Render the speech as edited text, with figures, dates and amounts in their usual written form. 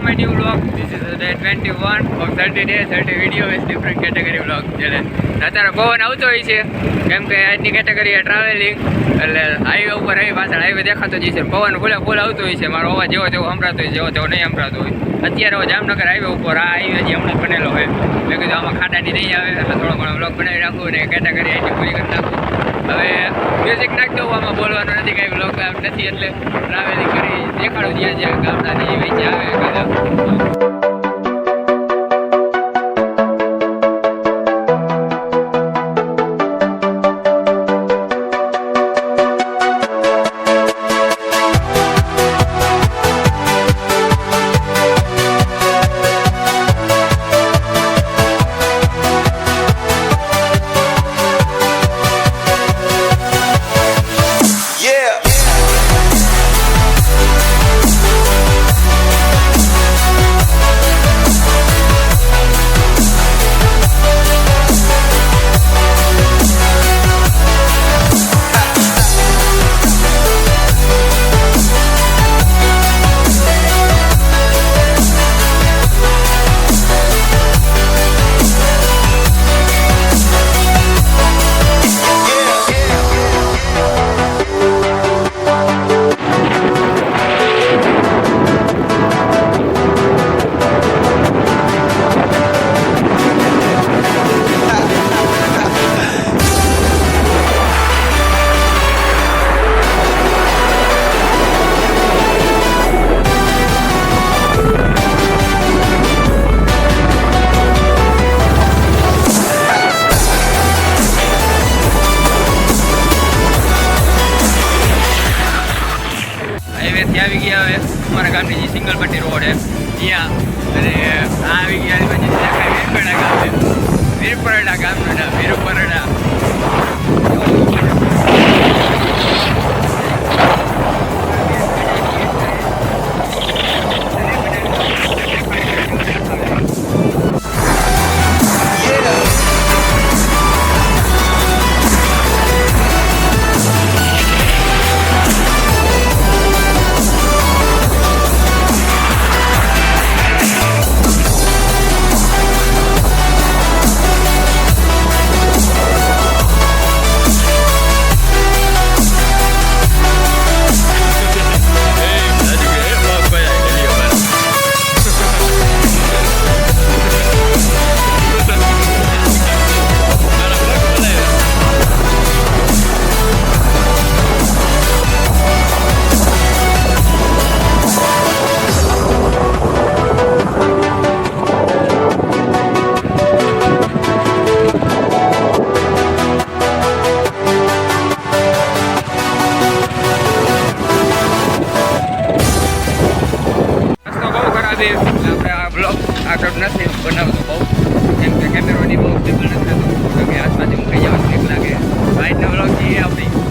my new vlog. This is the day 21 of 30 days, 30 video with different category vlog. અત્યારે પવન આવતો હોય છે કેમ કે આજની કેટેગરી ટ્રાવેલિંગ એટલે હાઈવે ઉપર આવી પાછળ હાઈવે દેખાતો જ છે. પવન ફૂલ આવતો હોય છે. મારો અવાજ જેવો તેવો સંભળાતો હોય, જેવો તેવો નહીં સંભળાતો હોય. અત્યારે જામનગર હાઈવે ઉપર આ હાઈવે જે હમણાં બનેલો હોય મેં કીધું આમાં ખાડાની નહીં આવે એટલે થોડો ઘણો બ્લોગ બનાવી રાખું ને કેટેગરી અહીંની પૂરી કરી નાખું. હવે મ્યુઝિક નાખી દઉં, આમાં બોલવાનું નથી, કાંઈ બ્લોગ નથી એટલે ટ્રાવેલિંગ કરી દેખાડું જ્યાં જ્યાં ગામડાની વચ્ચે આવે બધા. આવી ગયા હવે અમારા ગામની જે સિંગલ પટ્ટી રોડ છે ત્યાં, અને આવી ગયા પછી વીરપરડા ગામ છે. વીરપરડા ગામનું નામ વીરપરડા. આપણે આ બ્લોગ આગળ નથી બનાવતો બહુ, કેમ કે કેમેરાની બહુ સ્ટેબલ નથી થતું, કે આસપાસથી મૂકી જવાનું ઠીક લાગે. આજનો બ્લોગ છે આપણી